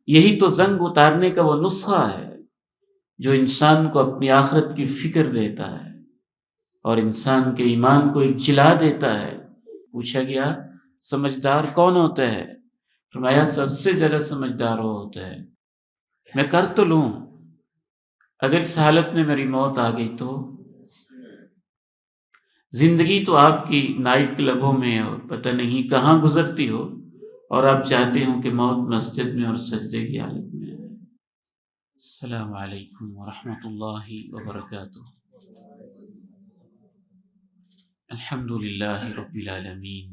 یہی تو زنگ اتارنے کا وہ نسخہ ہے جو انسان کو اپنی آخرت کی فکر دیتا ہے اور انسان کے ایمان کو ایک جلا دیتا ہے۔ پوچھا گیا سمجھدار کون ہوتا ہے؟ فرمایا سب سے زیادہ سمجھدار وہ ہوتا ہے میں کر تو لوں، اگر اس حالت میں میری موت آ گئی تو زندگی تو آپ کی نائٹ کلبوں میں اور پتہ نہیں کہاں گزرتی ہو، اور آپ چاہتے ہو کہ موت مسجد میں اور سجدے کی حالت میں ہے۔ السلام علیکم ورحمۃ اللہ وبرکاتہ۔ الحمد للہ رب العالمین،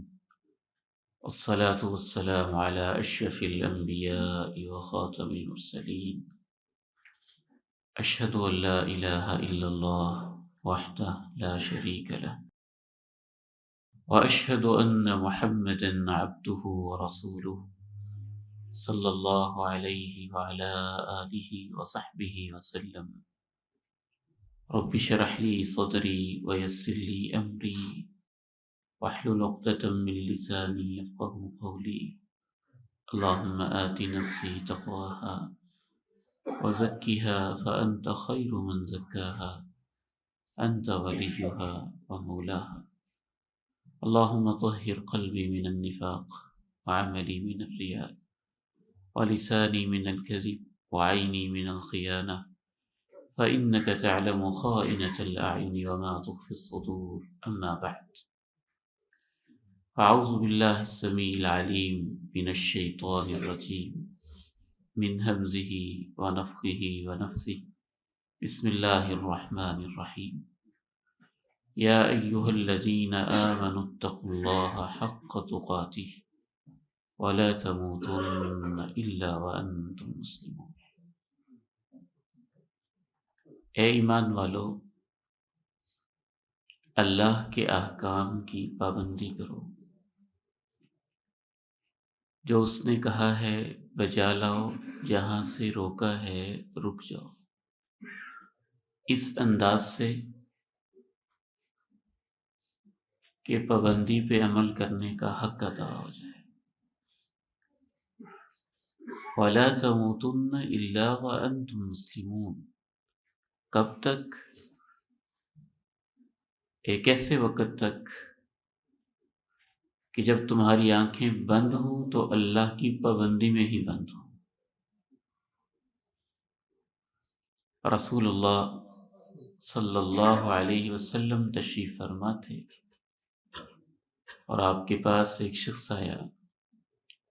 والصلاة والسلام على اشرف الانبیاء وخاتم المرسلین، اشہد ان لا الہ الا اللہ وحدہ لا شریک لہ، واشہد ان محمدا عبدہ ورسولہ، صلی اللہ علیہ وعلی آلہ وصحبہ وسلم۔ رب اشرح لی صدری ویسر لی امری واحلل عقدۃ من لسانی یفقہوا قولی۔ اللہم آت نفسی تقواها وزکها فأنت خیر من زکاها انت ولیها ومولاها۔ اللہم طہر قلبی من النفاق وعملی من الریاء ولسانی من الكذب وعینی من الخیانة، فإنك تعلم خائنة الأعين وما تخفي الصدور، أما بعد، أعوذ بالله السميع العليم من الشيطان الرجيم، من همزه ونفخه ونفثه، بسم الله الرحمن الرحيم، يا أيها الذين آمنوا اتقوا الله حق تقاته ولا تموتن إلا وأنتم مسلمون۔ اے ایمان والو، اللہ کے احکام کی پابندی کرو، جو اس نے کہا ہے بجا لاؤ، جہاں سے روکا ہے رک جاؤ، اس انداز سے کہ پابندی پہ عمل کرنے کا حق ادا ہو جائے۔ وَلَا تَمُوتُنَّ إِلَّا وَأَنْتُمْ مُسْلِمُونَ، کب تک؟ ایک ایسے وقت تک کہ جب تمہاری آنکھیں بند ہوں تو اللہ کی پابندی میں ہی بند ہوں۔ رسول اللہ صلی اللہ علیہ وسلم تشریف فرما تھے اور آپ کے پاس ایک شخص آیا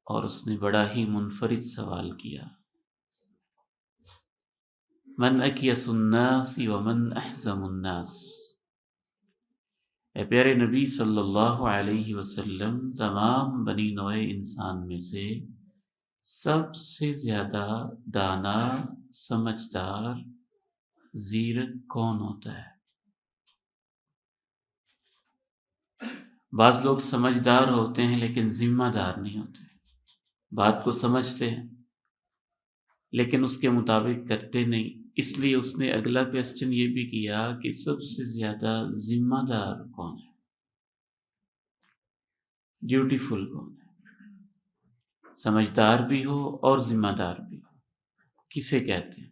اور اس نے بڑا ہی منفرد سوال کیا، من اکیس الناس ومن احزم الناس۔ اے پیارے نبی صلی اللہ علیہ وسلم، تمام بنی نوع انسان میں سے سب سے زیادہ دانا، سمجھدار، زیرک کون ہوتا ہے؟ بعض لوگ سمجھدار ہوتے ہیں لیکن ذمہ دار نہیں ہوتے، بات کو سمجھتے ہیں لیکن اس کے مطابق کرتے نہیں، اس لیے اس نے اگلا کویسچن یہ بھی کیا کہ سب سے زیادہ ذمہ دار کون ہے، ڈیوٹیفل کون ہے؟ سمجھدار بھی ہو اور ذمہ دار بھی ہو، کسے کہتے ہیں؟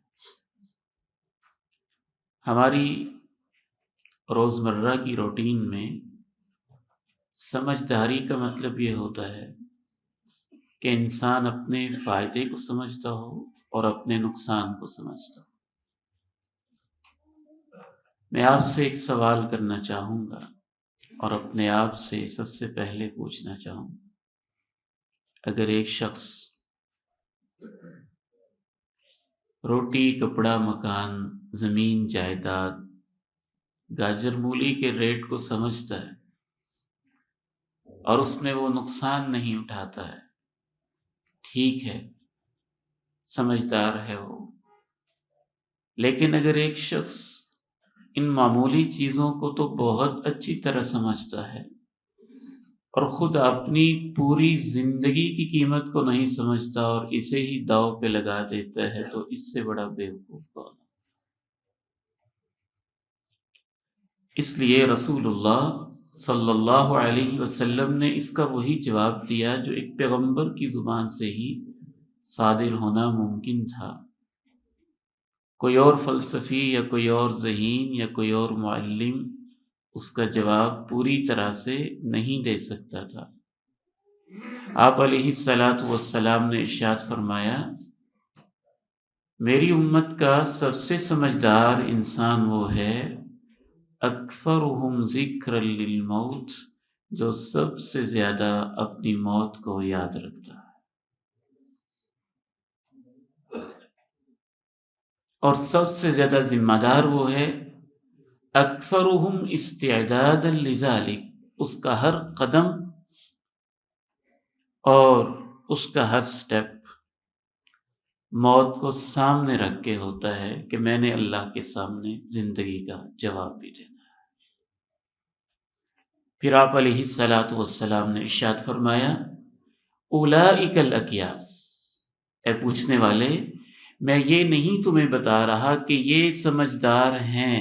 ہماری روزمرہ کی روٹین میں سمجھداری کا مطلب یہ ہوتا ہے کہ انسان اپنے فائدے کو سمجھتا ہو اور اپنے نقصان کو سمجھتا ہو۔ میں آپ سے ایک سوال کرنا چاہوں گا اور اپنے آپ سے سب سے پہلے پوچھنا چاہوں گا، اگر ایک شخص روٹی، کپڑا، مکان، زمین، جائیداد، گاجر مولی کے ریٹ کو سمجھتا ہے اور اس میں وہ نقصان نہیں اٹھاتا ہے، ٹھیک ہے، سمجھدار ہے وہ۔ لیکن اگر ایک شخص ان معمولی چیزوں کو تو بہت اچھی طرح سمجھتا ہے اور خود اپنی پوری زندگی کی قیمت کو نہیں سمجھتا اور اسے ہی داؤ پہ لگا دیتا ہے، تو اس سے بڑا بیوقوف کون ہے؟ اس لیے رسول اللہ صلی اللہ علیہ وسلم نے اس کا وہی جواب دیا جو ایک پیغمبر کی زبان سے ہی صادر ہونا ممکن تھا، کوئی اور فلسفی یا کوئی اور ذہین یا کوئی اور معلم اس کا جواب پوری طرح سے نہیں دے سکتا تھا۔ آپ علیہ الصلاۃ والسلام نے ارشاد فرمایا، میری امت کا سب سے سمجھدار انسان وہ ہے اکثرہم ذکرا للموت، جو سب سے زیادہ اپنی موت کو یاد رکھتا ہے، اور سب سے زیادہ ذمہ دار وہ ہے اکثرہم استعدادا لذالک، اس کا ہر قدم اور اس کا ہر سٹیپ موت کو سامنے رکھ کے ہوتا ہے کہ میں نے اللہ کے سامنے زندگی کا جواب بھی دینا ہے۔ پھر آپ علیہ الصلاۃ والسلام نے ارشاد فرمایا، اولئک الاکیاس، اے پوچھنے والے، میں یہ نہیں تمہیں بتا رہا کہ یہ سمجھدار ہیں۔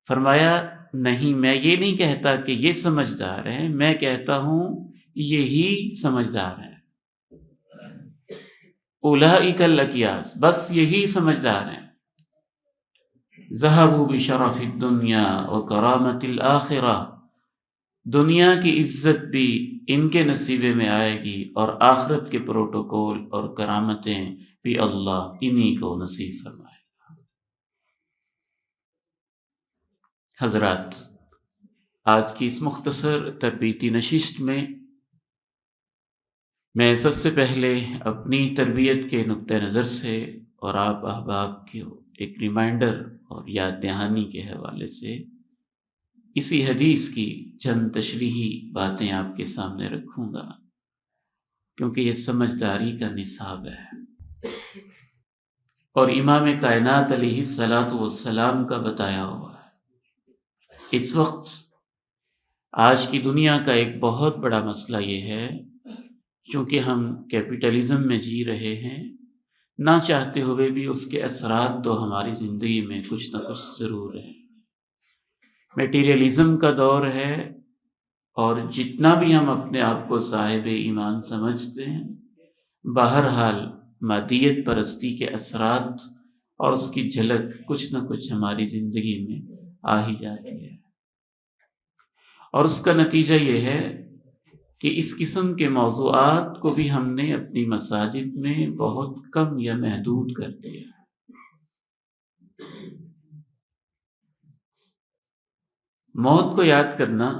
فرمایا نہیں، میں یہ نہیں کہتا کہ یہ سمجھدار ہیں، میں کہتا ہوں یہی سمجھدار ہیں۔ اولئک الاکیاس، بس یہی سمجھدار ہیں۔ ذہبوا بشرف الدنیا وکرامت الآخرہ، دنیا کی عزت بھی ان کے نصیبے میں آئے گی اور آخرت کے پروٹوکول اور کرامتیں بھی اللہ انہی کو نصیب فرمائے گا۔ حضرات، آج کی اس مختصر تربیتی نشست میں سب سے پہلے اپنی تربیت کے نقطہ نظر سے اور آپ احباب کے ایک ریمائنڈر اور یاد دہانی کے حوالے سے اسی حدیث کی چند تشریحی باتیں آپ کے سامنے رکھوں گا، کیونکہ یہ سمجھداری کا نصاب ہے اور امام کائنات علیہ الصلاۃ والسلام کا بتایا ہوا ہے۔ اس وقت آج کی دنیا کا ایک بہت بڑا مسئلہ یہ ہے، چونکہ ہم کیپٹلزم میں جی رہے ہیں، نہ چاہتے ہوئے بھی اس کے اثرات تو ہماری زندگی میں کچھ نہ کچھ ضرور ہیں۔ میٹیریلزم کا دور ہے، اور جتنا بھی ہم اپنے آپ کو صاحب ایمان سمجھتے ہیں، بہرحال مادیت پرستی کے اثرات اور اس کی جھلک کچھ نہ کچھ ہماری زندگی میں آ ہی جاتی ہے، اور اس کا نتیجہ یہ ہے کہ اس قسم کے موضوعات کو بھی ہم نے اپنی مساجد میں بہت کم یا محدود کر دیا۔ موت کو یاد کرنا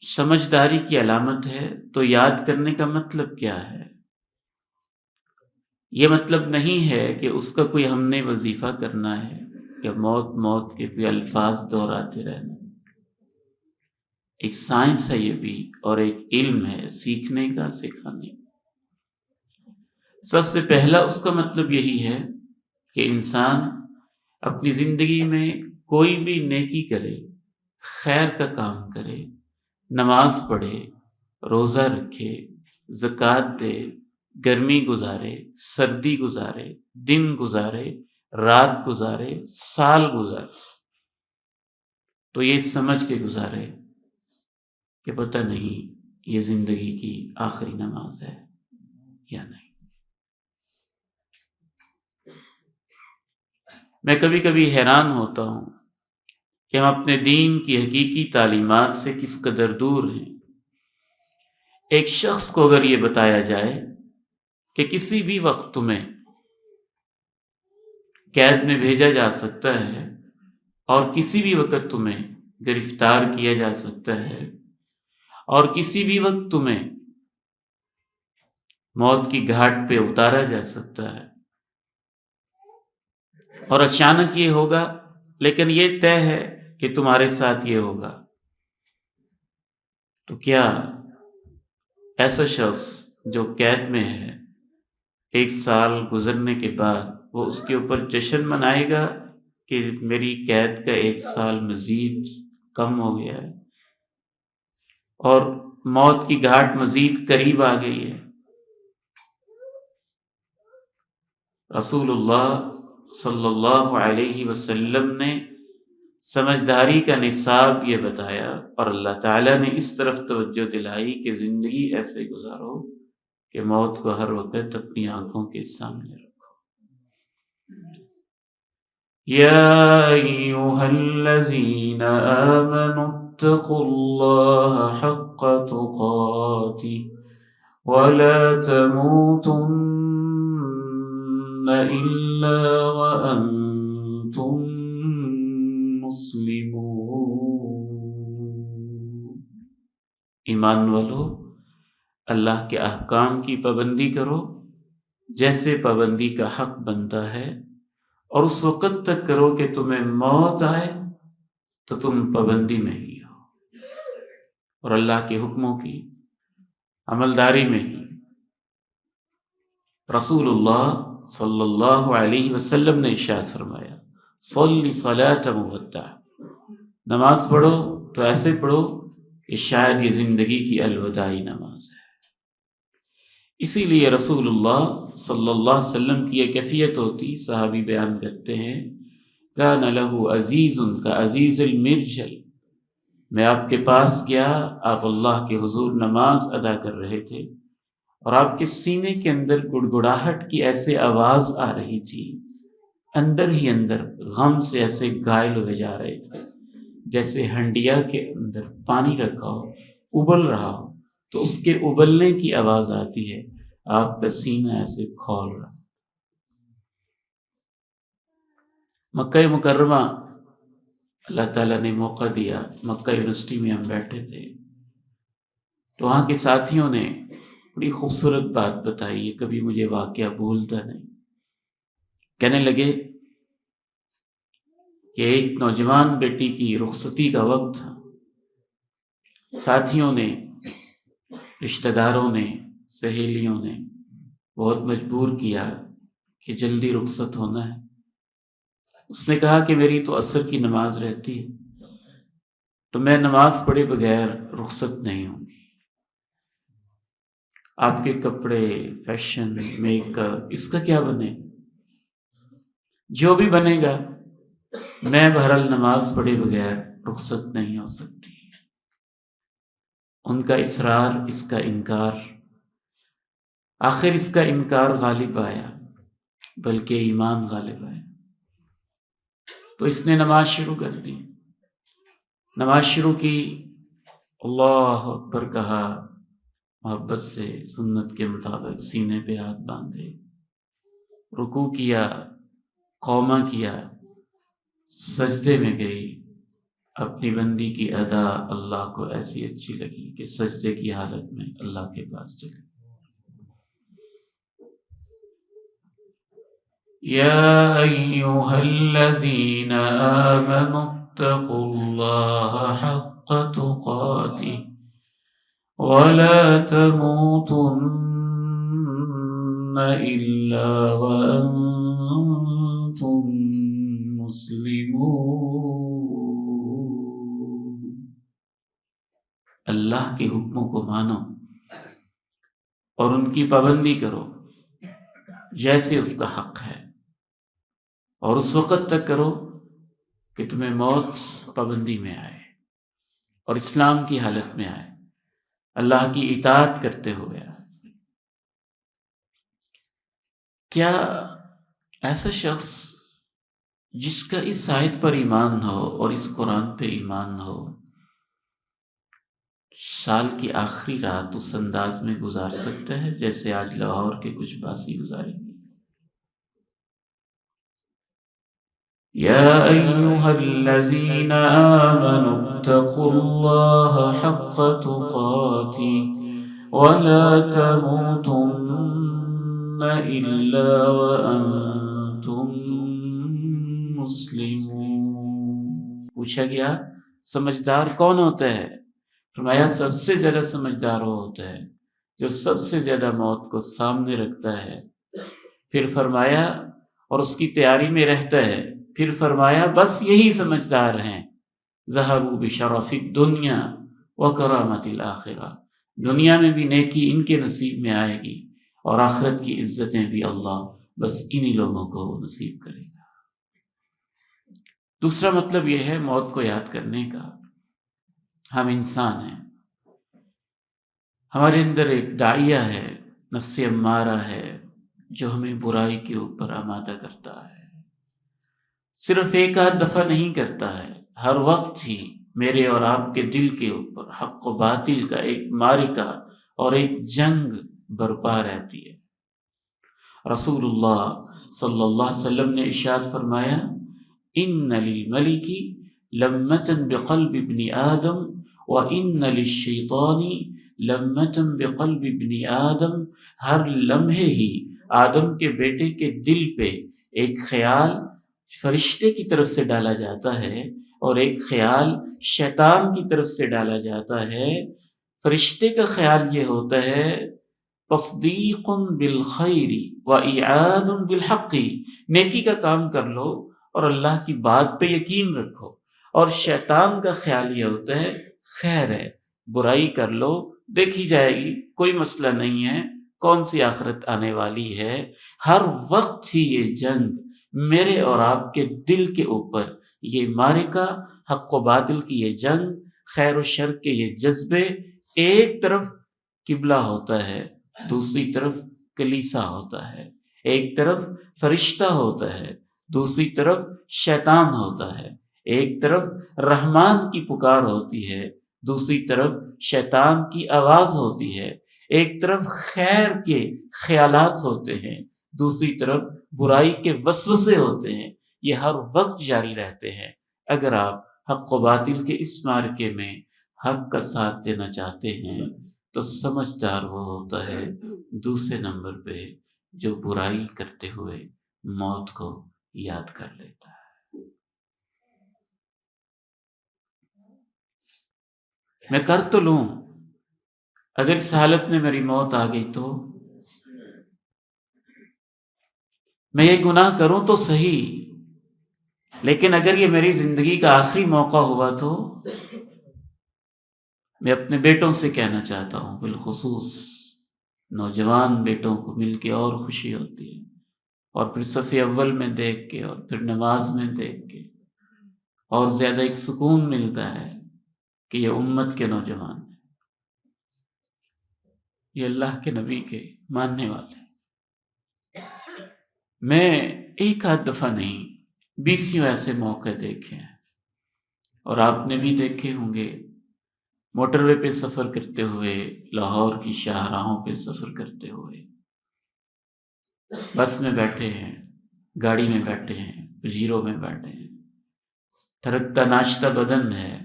سمجھداری کی علامت ہے، تو یاد کرنے کا مطلب کیا ہے؟ یہ مطلب نہیں ہے کہ اس کا کوئی ہم نے وظیفہ کرنا ہے یا موت موت کے کوئی الفاظ دہراتے رہنا۔ ایک سائنس ہے یہ بھی، اور ایک علم ہے سیکھنے کا، سکھانے کا۔ سب سے پہلا اس کا مطلب یہی ہے کہ انسان اپنی زندگی میں کوئی بھی نیکی کرے، خیر کا کام کرے، نماز پڑھے، روزہ رکھے، زکوٰۃ دے، گرمی گزارے، سردی گزارے، دن گزارے، رات گزارے، سال گزارے، تو یہ سمجھ کے گزارے کہ پتہ نہیں یہ زندگی کی آخری نماز ہے یا نہیں۔ میں کبھی کبھی حیران ہوتا ہوں کہ ہم اپنے دین کی حقیقی تعلیمات سے کس قدر دور ہیں۔ ایک شخص کو اگر یہ بتایا جائے کہ کسی بھی وقت تمہیں قید میں بھیجا جا سکتا ہے اور کسی بھی وقت تمہیں گرفتار کیا جا سکتا ہے اور کسی بھی وقت تمہیں موت کی گھاٹ پہ اتارا جا سکتا ہے، اور اچانک یہ ہوگا، لیکن یہ طے ہے کہ تمہارے ساتھ یہ ہوگا، تو کیا ایسا شخص جو قید میں ہے 1 سال گزرنے کے بعد وہ اس کے اوپر جشن منائے گا کہ میری قید کا 1 سال مزید کم ہو گیا ہے اور موت کی گھاٹ مزید قریب آ گئی ہے؟ رسول اللہ صلی اللہ علیہ وسلم نے سمجھداری کا نصاب یہ بتایا، اور اللہ تعالیٰ نے اس طرف توجہ دلائی کہ زندگی ایسے گزارو کہ موت کو ہر وقت اپنی آنکھوں کے سامنے رکھو۔ یا ایھا الذین آمنوا اتقوا اللہ حق تقاتہ ولا تموتن الا وانتم مسلمون۔ ایمان والو، اللہ کے احکام کی پابندی کرو جیسے پابندی کا حق بنتا ہے، اور اس وقت تک کرو کہ تمہیں موت آئے تو تم پابندی میں ہی ہو، اور اللہ کے حکموں کی عملداری میں ہی۔ رسول اللہ صلی اللہ علیہ وسلم نے ارشاد فرمایا، صلی صلاۃ مودع، نماز پڑھو تو ایسے پڑھو کہ شاید یہ زندگی کی الوداعی نماز ہے۔ اسی لیے رسول اللہ صلی اللہ علیہ وسلم کی ایک کیفیت ہوتی، صحابی بیان کرتے ہیں، کان لہ عزیز کعزیز المرجل، میں آپ کے پاس گیا، آپ اللہ کے حضور نماز ادا کر رہے تھے، اور آپ کے سینے کے اندر گڑگڑاہٹ کی ایسے آواز آ رہی تھی، اندر ہی اندر غم سے ایسے گھائل ہوئے جا رہے تھے، جیسے ہنڈیا کے اندر پانی رکھا ہو، ابل رہا ہو تو اس کے ابلنے کی آواز آتی ہے، آپ کا سینہ ایسے کھول رہا۔ مکہ مکرمہ اللہ تعالیٰ نے موقع دیا، مکہ یونیورسٹی میں ہم بیٹھے تھے تو وہاں کے ساتھیوں نے بڑی خوبصورت بات بتائی، یہ کبھی مجھے واقعہ بھولتا نہیں۔ کہنے لگے کہ ایک نوجوان بیٹی کی رخصتی کا وقت تھا، ساتھیوں نے، رشتہ داروں نے، سہیلیوں نے بہت مجبور کیا کہ جلدی رخصت ہونا ہے۔ اس نے کہا کہ میری تو عصر کی نماز رہتی ہے، تو میں نماز پڑھے بغیر رخصت نہیں ہوں گی۔ آپ کے کپڑے، فیشن، میک اپ، اس کا کیا بنے؟ جو بھی بنے گا، میں بہرحال نماز پڑھے بغیر رخصت نہیں ہو سکتی۔ ان کا اصرار، اس کا انکار، آخر اس کا انکار غالب آیا، بلکہ ایمان غالب آیا، تو اس نے نماز شروع کر دی۔ نماز شروع کی، اللہ اکبر کہا، محبت سے سنت کے مطابق سینے پہ ہاتھ باندھے، رکوع کیا، قومہ کیا، سجدے میں گئی۔ اپنی بندی کی ادا اللہ کو ایسی اچھی لگی کہ سجدے کی حالت میں اللہ کے پاس چلی۔ یا ایھا الذین آمنوا اتقوا اللہ حق تقاتہ ولا تموتن الا وانتم مسلمون۔ اللہ کے حکموں کو مانو اور ان کی پابندی کرو جیسے اس کا حق ہے، اور اس وقت تک کرو کہ تمہیں موت پابندی میں آئے اور اسلام کی حالت میں آئے، اللہ کی اطاعت کرتے ہوئے آئے۔ کیا ایسا شخص جس کا اس آیت پر ایمان ہو اور اس قرآن پہ ایمان ہو، سال کی آخری رات اس انداز میں گزار سکتا ہے جیسے آج لاہور کے کچھ باسی گزاریں گے؟ یا ایھا الذین آمنوا اتقوا اللہ حق تقاتہ ولا تموتن الا وانتم مسلمون۔ پوچھا گیا سمجھدار کون ہوتا ہے؟ فرمایا سب سے زیادہ سمجھدار وہ ہوتا ہے جو سب سے زیادہ موت کو سامنے رکھتا ہے، پھر فرمایا اور اس کی تیاری میں رہتا ہے، پھر فرمایا بس یہی سمجھدار ہیں، ذہبوا بشرف الدنیا وکرامۃ الآخرہ، دنیا میں بھی نیکی ان کے نصیب میں آئے گی اور آخرت کی عزتیں بھی اللہ بس انہی لوگوں کو نصیب کرے گا۔ دوسرا مطلب یہ ہے موت کو یاد کرنے کا، ہم انسان ہیں، ہمارے اندر ایک داعیہ ہے نفس امارہ ہے جو ہمیں برائی کے اوپر آمادہ کرتا ہے، صرف ایک آدھ دفعہ نہیں کرتا ہے، ہر وقت ہی میرے اور آپ کے دل کے اوپر حق و باطل کا ایک معرکہ اور ایک جنگ برپا رہتی ہے۔ رسول اللہ صلی اللہ علیہ وسلم نے ارشاد فرمایا، ان للملک لمة بقلب ابن آدم وان للشیطان لمة بقلب ابن آدم، ہر لمحے ہی آدم کے بیٹے کے دل پہ ایک خیال فرشتے کی طرف سے ڈالا جاتا ہے اور ایک خیال شیطان کی طرف سے ڈالا جاتا ہے۔ فرشتے کا خیال یہ ہوتا ہے تصدیق بالخیر و اعاد بالحق، نیکی کا کام کر لو اور اللہ کی بات پہ یقین رکھو، اور شیطان کا خیال یہ ہوتا ہے خیر ہے، برائی کر لو، دیکھی جائے گی، کوئی مسئلہ نہیں ہے، کون سی آخرت آنے والی ہے۔ ہر وقت ہی یہ جنگ میرے اور آپ کے دل کے اوپر، یہ معرکہ، حق و باطل کی یہ جنگ، خیر و شر کے یہ جذبے، ایک طرف قبلہ ہوتا ہے، دوسری طرف کلیسا ہوتا ہے، ایک طرف فرشتہ ہوتا ہے، دوسری طرف شیطان ہوتا ہے، ایک طرف رحمان کی پکار ہوتی ہے، دوسری طرف شیطان کی آواز ہوتی ہے، ایک طرف خیر کے خیالات ہوتے ہیں، دوسری طرف برائی کے وسوسے ہوتے ہیں، یہ ہر وقت جاری رہتے ہیں۔ اگر آپ حق و باطل کے اس معرکے میں حق کا ساتھ دینا چاہتے ہیں تو سمجھدار وہ ہوتا ہے دوسرے نمبر پہ جو برائی کرتے ہوئے موت کو یاد کر لیتا ہے۔ میں کر تو لوں، اگر اس حالت میں میری موت آ گئی تو میں یہ گناہ کروں تو صحیح، لیکن اگر یہ میری زندگی کا آخری موقع ہوا تو میں اپنے بیٹوں سے کہنا چاہتا ہوں، بالخصوص نوجوان بیٹوں کو مل کے اور خوشی ہوتی ہے، اور پھر صف اول میں دیکھ کے، اور پھر نماز میں دیکھ کے اور زیادہ ایک سکون ملتا ہے کہ یہ امت کے نوجوان ہیں، یہ اللہ کے نبی کے ماننے والے ہیں۔ میں ایک آدھ دفعہ نہیں، بیسیوں ایسے موقع دیکھے ہیں، اور آپ نے بھی دیکھے ہوں گے، موٹر وے پہ سفر کرتے ہوئے، لاہور کی شاہراہوں پہ سفر کرتے ہوئے، بس میں بیٹھے ہیں، گاڑی میں بیٹھے ہیں، پجیروں میں بیٹھے ہیں، تھرکتا ناچتا بدن ہے،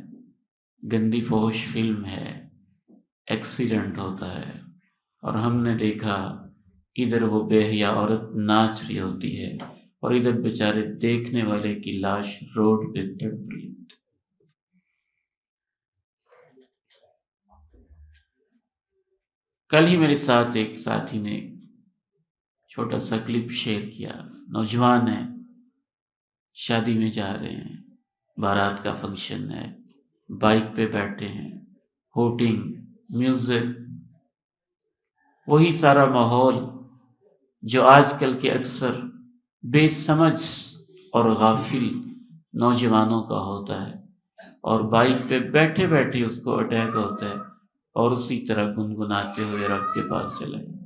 گندی فحش فلم ہے، ایکسیڈنٹ ہوتا ہے، اور ہم نے دیکھا ادھر وہ بے حیا عورت ناچ رہی ہوتی ہے اور ادھر بیچارے دیکھنے والے کی لاش روڈ پہ تڑپ رہی ہوتی ہے۔ کل ہی میرے ساتھ ایک ساتھی نے چھوٹا سا کلپ شیئر کیا، نوجوان ہیں، شادی میں جا رہے ہیں، بارات کا فنکشن ہے، بائک پہ بیٹھے ہیں، ہوٹنگ، میوزک، وہی سارا ماحول جو آج کل کے اکثر بے سمجھ اور غافل نوجوانوں کا ہوتا ہے، اور بائک پہ بیٹھے بیٹھے اس کو اٹیک ہوتا ہے اور اسی طرح گنگناتے ہوئے رب کے پاس چلے گئے۔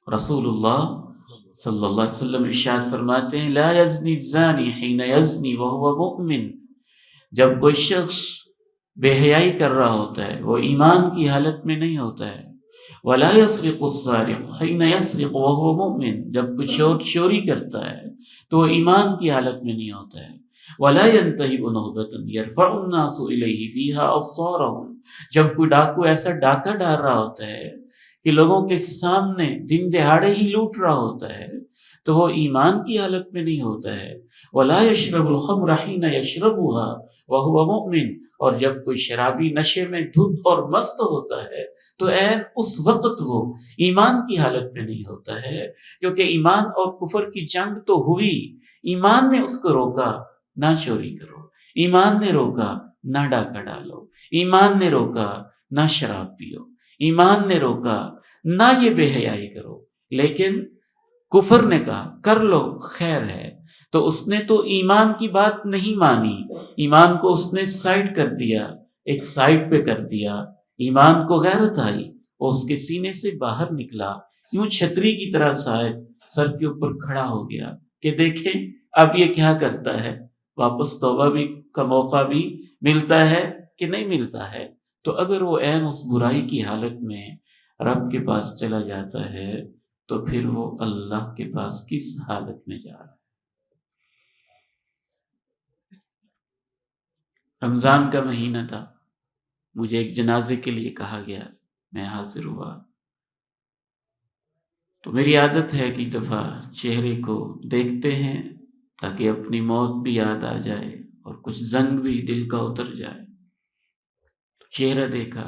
رسول اللہ صلی اللہ علیہ وسلم ارشاد فرماتے ہیں، لا یزنی الزانی حین یزنی وہو مؤمن، جب کوئی شخص بے حیائی کر رہا ہوتا ہے وہ ایمان کی حالت میں نہیں ہوتا ہے، ولا یسرق السارق حین یسرق وہو مؤمن، جب کوئی چور چوری کرتا ہے تو وہ ایمان کی حالت میں نہیں ہوتا ہے، ولا ينتهب نهبة يرفع الناس الیہ فیہا ابصارهم، جب کوئی ڈاکو ایسا ڈاکہ ڈال رہا ہوتا ہے کہ لوگوں کے سامنے دن دہاڑے ہی لوٹ رہا ہوتا ہے تو وہ ایمان کی حالت میں نہیں ہوتا ہے، ولا يشرب الخمر حین یشربها وهو مؤمن، اور جب کوئی شرابی نشے میں دھت اور مست ہوتا ہے تو عین اس وقت وہ ایمان کی حالت میں نہیں ہوتا ہے، کیونکہ ایمان اور کفر کی جنگ تو ہوئی، ایمان نے اس کو روکا نہ چوری کرو، ایمان نے روکا نہ ڈاکہ ڈالو، ایمان نے روکا نہ شراب پیو، ایمان نے روکا نہ یہ بے حیائی کرو، لیکن کفر نے کہا کر لو خیر ہے، تو اس نے تو ایمان کی بات نہیں مانی، ایمان کو اس نے سائڈ کر دیا، ایک سائڈ پہ کر دیا، ایمان کو غیرت آئی، وہ اس کے سینے سے باہر نکلا، یوں چھتری کی طرح شاید سر کے اوپر کھڑا ہو گیا کہ دیکھیں اب یہ کیا کرتا ہے، واپس توبہ بھی کا موقع بھی ملتا ہے کہ نہیں ملتا ہے۔ تو اگر وہ عین اس برائی کی حالت میں رب کے پاس چلا جاتا ہے تو پھر وہ اللہ کے پاس کس حالت میں جا رہا ہے۔ رمضان کا مہینہ تھا، مجھے ایک جنازے کے لیے کہا گیا، میں حاضر ہوا۔ تو میری عادت ہے کہ ایک دفعہ چہرے کو دیکھتے ہیں تاکہ اپنی موت بھی یاد آ جائے اور کچھ زنگ بھی دل کا اتر جائے۔ تو چہرہ دیکھا،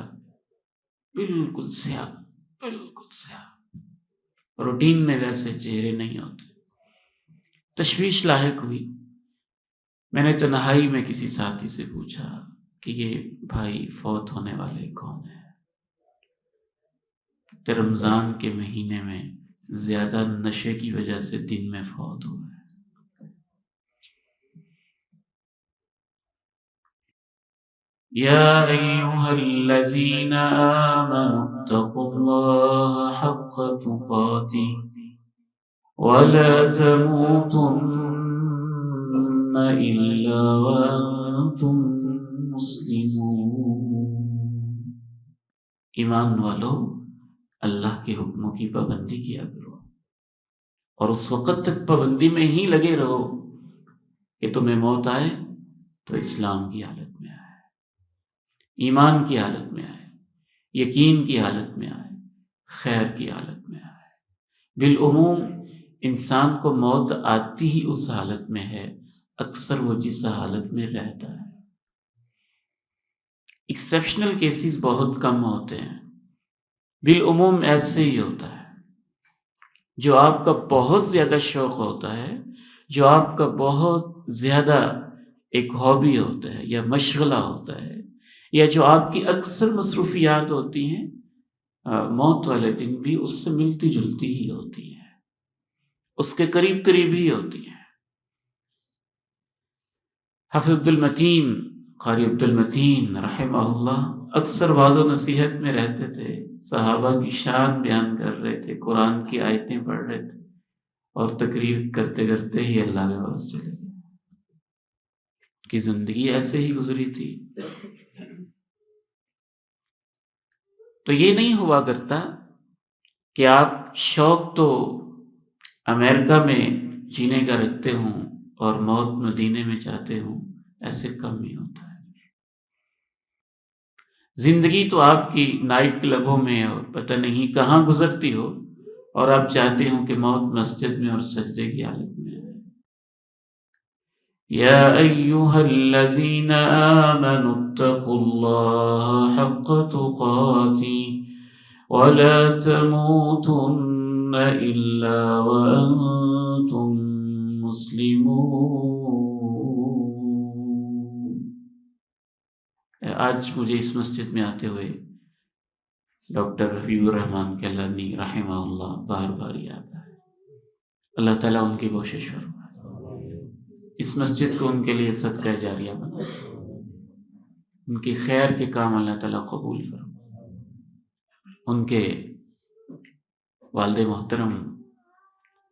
بالکل سیاہ، بالکل سیاہ، روٹین میں ویسے چہرے نہیں ہوتے۔ تشویش لاحق ہوئی، میں نے تنہائی میں کسی ساتھی سے پوچھا کہ یہ بھائی فوت ہونے والے کون ہیں؟ کہ رمضان کے مہینے میں زیادہ نشے کی وجہ سے دن میں فوت ہوا ہے۔ یا ایھا الذین آمنوا اتقوا اللہ حق تقاتہ ولا تموتن الا وانتم مسلمون۔ ایمان والو، اللہ کے حکموں کی پابندی کیا کرو اور اس وقت تک پابندی میں ہی لگے رہو کہ تمہیں موت آئے تو اسلام کی حالت میں آئے، ایمان کی حالت میں آئے، یقین کی حالت میں آئے، خیر کی حالت میں آئے۔ بالعموم انسان کو موت آتی ہی اس حالت میں ہے، اکثر وہ جس حالت میں رہتا ہے۔ ایکسیپشنل کیسز بہت کم ہوتے ہیں، بالعموم ایسے ہی ہوتا ہے۔ جو آپ کا بہت زیادہ شوق ہوتا ہے، جو آپ کا بہت زیادہ ایک ہابی ہوتا ہے یا مشغلہ ہوتا ہے، یا جو آپ کی اکثر مصروفیات ہوتی ہیں، موت والے دن بھی اس سے ملتی جلتی ہی ہوتی ہیں، اس کے قریب قریب ہی ہوتی ہیں۔ حافظ عبد المتین، قاری عبد المتین رحمہ اللہ اکثر وعظ و نصیحت میں رہتے تھے، صحابہ کی شان بیان کر رہے تھے، قرآن کی آیتیں پڑھ رہے تھے، اور تقریر کرتے کرتے ہی اللہ کے پاس چلے گئے۔ کی زندگی ایسے ہی گزری تھی۔ تو یہ نہیں ہوا کرتا کہ آپ شوق تو امریکہ میں جینے کا رکھتے ہوں اور موت مدینے میں چاہتے ہوں، ایسے کم ہی ہوتا ہے۔ زندگی تو آپ کی نائٹ کلبوں میں اور پتہ نہیں کہاں گزرتی ہو، اور آپ چاہتے ہوں کہ موت مسجد میں اور سجدے کی حالت میں ہے۔ یا ایھا الذین آمنوا اتقوا اللہ حق تقاتہ ولا تموتن الا وانتم مسلمون۔ آج مجھے اس مسجد میں آتے ہوئے ڈاکٹر رفیع الرحمان کیلانی رحمہ اللہ بار بار یاد آئے۔ اللہ تعالیٰ ان کی بخشش فرمائے، اس مسجد کو ان کے لیے صدقہ جاریہ بنا، ان کی خیر کے کام اللہ تعالیٰ قبول فرمائے۔ ان کے والد محترم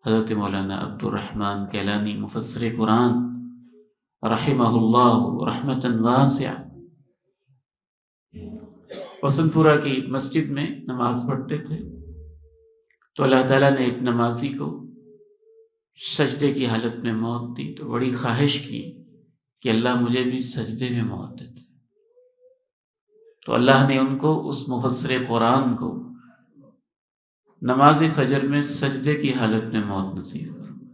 حضرت مولانا عبد الرحمن کیلانی مفسر قرآن رحمہ اللہ رحمۃ واسعہ وسن پورہ کی مسجد میں نماز پڑھتے تھے، تو اللہ تعالیٰ نے ایک نمازی کو سجدے کی حالت میں موت دی، تو بڑی خواہش کی کہ اللہ مجھے بھی سجدے میں موت دے دے۔ تو اللہ نے ان کو، اس مفسر قرآن کو، نماز فجر میں سجدے کی حالت میں موت نصیب فرمائی۔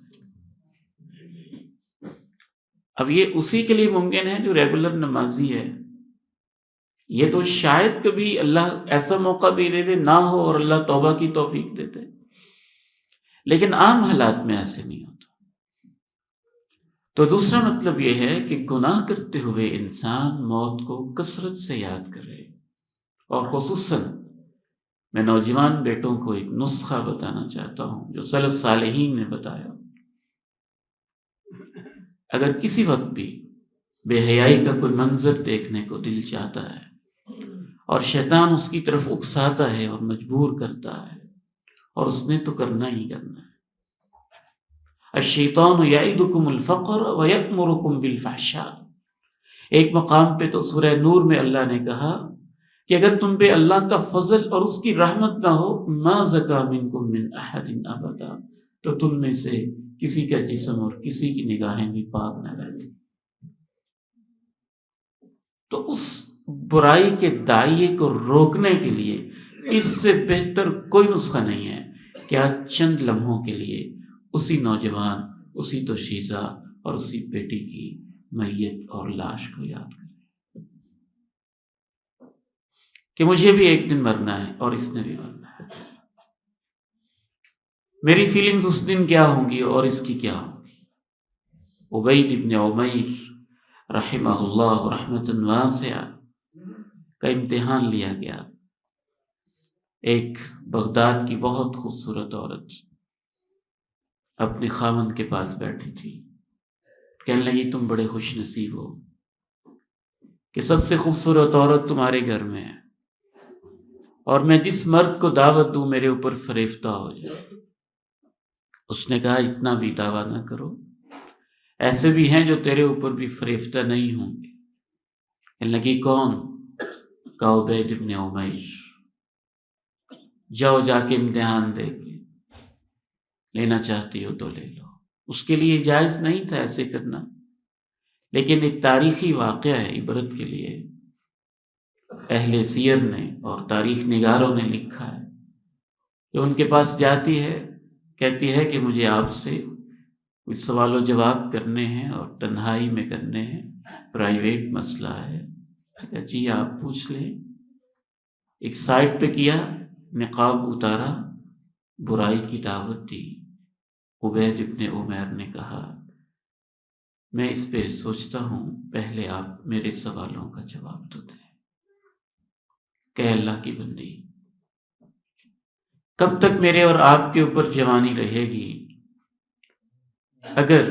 اب یہ اسی کے لیے ممکن ہے جو ریگولر نمازی ہے۔ یہ تو شاید کبھی اللہ ایسا موقع بھی دے دے نہ ہو اور اللہ توبہ کی توفیق دیتے، لیکن عام حالات میں ایسے نہیں ہوتا۔ تو دوسرا مطلب یہ ہے کہ گناہ کرتے ہوئے انسان موت کو کثرت سے یاد کرے، اور خصوصاً میں نوجوان بیٹوں کو ایک نسخہ بتانا چاہتا ہوں جو سلف صالحین نے بتایا۔ اگر کسی وقت بھی بے حیائی کا کوئی منظر دیکھنے کو دل چاہتا ہے اور شیطان اس کی طرف اکساتا ہے اور مجبور کرتا ہے، اور اس نے تو کرنا ہی کرنا ہے۔ الشیطان یعدکم الفقر ویأمرکم بالفحشاء۔ ایک مقام پہ تو سورہ نور میں اللہ نے کہا کہ اگر تم پہ اللہ کا فضل اور اس کی رحمت نہ ہو، ما زکا منکم من احد ابدا، تو تم میں سے کسی کا جسم اور کسی کی نگاہیں بھی پاک نہ رہتی۔ تو اس برائی کے داعیے کو روکنے کے لیے اس سے بہتر کوئی نسخہ نہیں ہے کہ آج چند لمحوں کے لیے اسی نوجوان، اسی دوشیزہ اور اسی بیٹی کی میت اور لاش کو یاد کریں کہ مجھے بھی ایک دن مرنا ہے اور اس نے بھی مرنا ہے۔ میری فیلنگز اس دن کیا ہوں گی اور اس کی کیا ہوں گی۔ عبید ابن عمیر رحمہ اللہ رحمۃ واسعہ کا امتحان لیا گیا۔ ایک بغداد کی بہت خوبصورت عورت اپنے خاوند کے پاس بیٹھی تھی، کہنے لگی تم بڑے خوش نصیب ہو کہ سب سے خوبصورت عورت تمہارے گھر میں ہے، اور میں جس مرد کو دعوت دوں میرے اوپر فریفتہ ہو جائے۔ اس نے کہا اتنا بھی دعویٰ نہ کرو، ایسے بھی ہیں جو تیرے اوپر بھی فریفتہ نہیں ہوں گے۔ کہنے لگی کون؟ کہا عبید ابن عمیر۔ جاؤ جا کے امتحان دے کے، لینا چاہتی ہو تو لے لو۔ اس کے لیے جائز نہیں تھا ایسے کرنا، لیکن ایک تاریخی واقعہ ہے، عبرت کے لیے۔ اہل سیر نے اور تاریخ نگاروں نے لکھا ہے کہ ان کے پاس جاتی ہے، کہتی ہے کہ مجھے آپ سے کچھ سوال و جواب کرنے ہیں اور تنہائی میں کرنے ہیں، پرائیویٹ مسئلہ ہے۔ کہا جی آپ پوچھ لیں۔ ایک سائٹ پہ کیا، نقاب اتارا، برائی کی دعوت دی۔ عبید ابن عمیر نے کہا میں اس پہ سوچتا ہوں، پہلے آپ میرے سوالوں کا جواب تو دیں۔ کہ اللہ کی بندی، کب تک میرے اور آپ کے اوپر جوانی رہے گی؟ اگر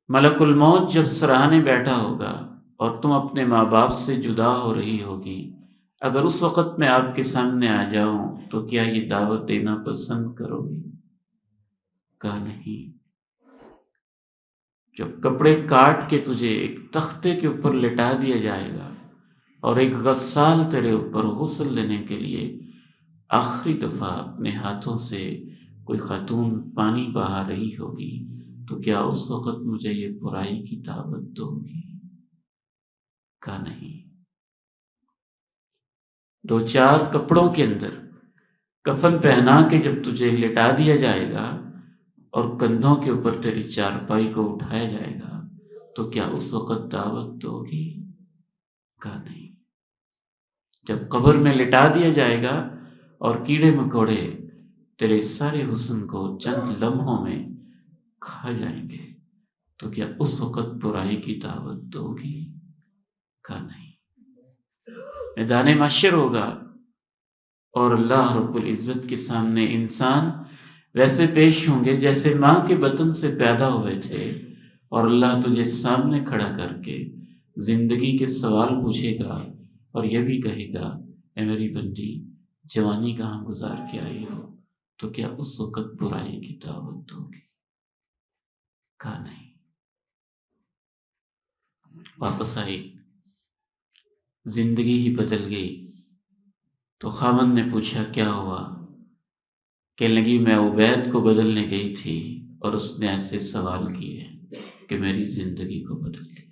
ملک الموت جب سراہنے بیٹھا ہوگا اور تم اپنے ماں باپ سے جدا ہو رہی ہوگی، اگر اس وقت میں آپ کے سامنے آ جاؤں تو کیا یہ دعوت دینا پسند کرو گی؟ کہا نہیں۔ جب کپڑے کاٹ کے تجھے ایک تختے کے اوپر لٹا دیا جائے گا اور ایک غسال تیرے اوپر غسل لینے کے لیے آخری دفعہ اپنے ہاتھوں سے کوئی خاتون پانی بہا رہی ہوگی، تو کیا اس وقت مجھے یہ برائی کی دعوت دو گی؟ کہا نہیں۔ دو چار کپڑوں کے اندر کفن پہنا کے جب تجھے لٹا دیا جائے گا اور کندھوں کے اوپر تیری چارپائی کو اٹھایا جائے گا، تو کیا اس وقت دعوت دو گی؟ کہا نہیں۔ جب قبر میں لٹا دیا جائے گا اور کیڑے مکوڑے تیرے سارے حسن کو چند لمحوں میں کھا جائیں گے، تو کیا اس وقت برائی کی دعوت دو گی؟ کہا نہیں۔ میدان محشر ہوگا اور اللہ رب العزت کے سامنے انسان ویسے پیش ہوں گے جیسے ماں کے بطن سے پیدا ہوئے تھے، اور اللہ تجھے سامنے کھڑا کر کے زندگی کے سوال پوچھے گا اور یہ بھی کہے گا اے میری بندی جوانی کہاں گزار کے آئی ہو، تو کیا اس وقت برائی کی دعوت دو گی؟ کہا نہیں۔ واپس آئی، زندگی ہی بدل گئی۔ تو خاوند نے پوچھا کیا ہوا؟ کہنے لگی میں عبید کو بدلنے گئی تھی اور اس نے ایسے سوال کیے کہ میری زندگی کو بدل دیا۔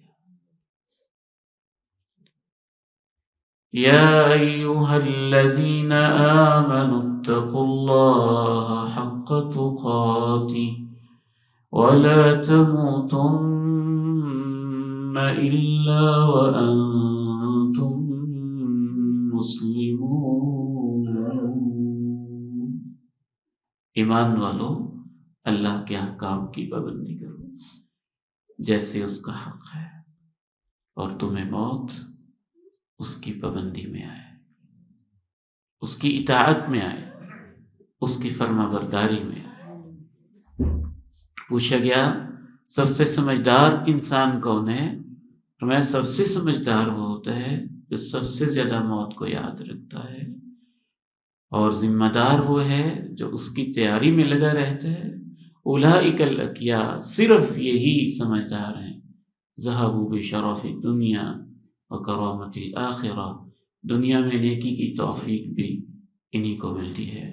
یا ایھا الذین آمنوا اتقوا اللہ حق تقاتہ ولا تموتن الا وانتم مسلمون۔ ایمان والو اللہ کے احکام کی پابندی کرو جیسے اس کا حق ہے، اور تمہیں موت اس کی پابندی میں آئے، اس کی اطاعت میں آئے، اس کی فرما برداری میں آئے۔ پوچھا گیا سب سے سمجھدار انسان کون ہے؟ فرمایا سب سے سمجھدار وہ ہوتا ہے جو سب سے زیادہ موت کو یاد رکھتا ہے، اور ذمہ دار وہ ہے جو اس کی تیاری میں لگا رہتا ہے۔ اولئک الاقیاء، صرف یہی سمجھدار ہیں، ذہبوا بشرف الدنیا وکرامت الآخرہ، دنیا میں نیکی کی توفیق بھی انہی کو ملتی ہے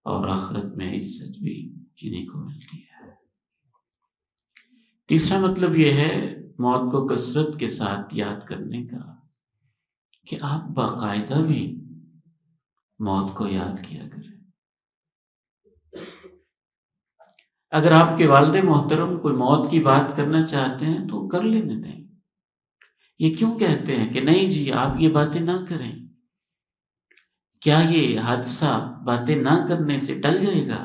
اور آخرت میں عزت بھی انہی کو ملتی ہے۔ تیسرا مطلب یہ ہے موت کو کثرت کے ساتھ یاد کرنے کا کہ آپ باقاعدہ بھی موت کو یاد کیا کریں۔ اگر آپ کے والد محترم کوئی موت کی بات کرنا چاہتے ہیں تو کر لینے دیں۔ یہ کیوں کہتے ہیں کہ نہیں جی آپ یہ باتیں نہ کریں؟ کیا یہ حادثہ باتیں نہ کرنے سے ٹل جائے گا؟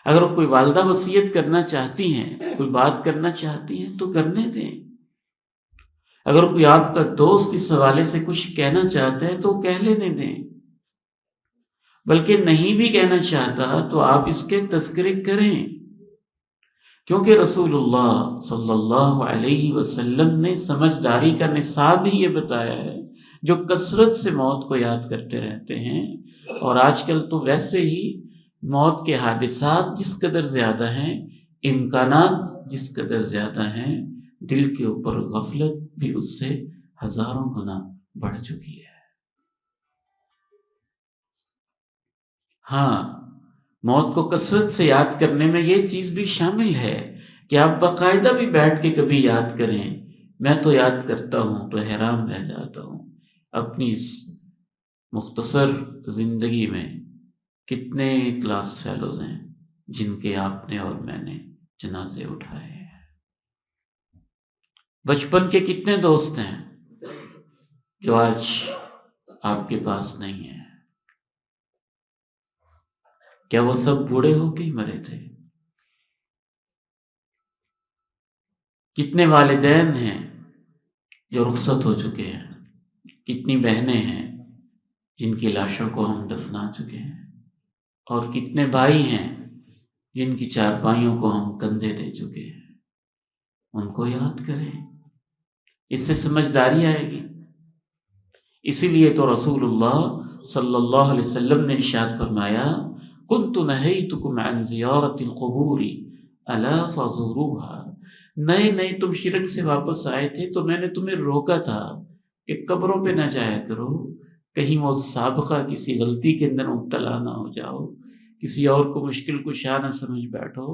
اگر کوئی والدہ وصیت کرنا چاہتی ہیں، کوئی بات کرنا چاہتی ہیں تو کرنے دیں۔ اگر کوئی آپ کا دوست اس حوالے سے کچھ کہنا چاہتا ہے تو کہہ لینے دیں، بلکہ نہیں بھی کہنا چاہتا تو آپ اس کے تذکرے کریں، کیونکہ رسول اللہ صلی اللہ علیہ وسلم نے سمجھداری کا نصاب ہی یہ بتایا ہے۔ جو کثرت سے موت کو یاد کرتے رہتے ہیں، اور آج کل تو ویسے ہی موت کے حادثات جس قدر زیادہ ہیں، امکانات جس قدر زیادہ ہیں، دل کے اوپر غفلت بھی اس سے ہزاروں گنا بڑھ چکی ہے۔ ہاں، موت کو کثرت سے یاد کرنے میں یہ چیز بھی شامل ہے کہ آپ باقاعدہ بھی بیٹھ کے کبھی یاد کریں۔ میں تو یاد کرتا ہوں تو حیران رہ جاتا ہوں، اپنی اس مختصر زندگی میں کتنے کلاس فیلوز ہیں جن کے آپ نے اور میں نے جنازے اٹھائے ہیں۔ بچپن کے کتنے دوست ہیں جو آج آپ کے پاس نہیں ہیں؟ کیا وہ سب بوڑھے ہو کے ہی مرے تھے؟ کتنے والدین ہیں جو رخصت ہو چکے ہیں؟ کتنی بہنیں ہیں جن کی لاشوں کو ہم دفنا چکے ہیں؟ اور کتنے بھائی ہیں جن کی چارپائیوں کو ہم کندھے دے چکے ہیں؟ ان کو یاد کریں، اس سے سمجھداری آئے گی۔ اسی لیے تو رسول اللہ صلی اللہ علیہ وسلم نے ارشاد فرمایا، كنت نهيتكم عن زیارت القبور الا فزوروها۔ نئے نئے تم شرک سے واپس آئے تھے تو میں نے تمہیں روکا تھا کہ قبروں پہ نہ جایا کرو، کہیں وہ سابقہ کسی غلطی کے اندر مبتلا نہ ہو جاؤ، کسی اور کو مشکل کشا نہ سمجھ بیٹھو،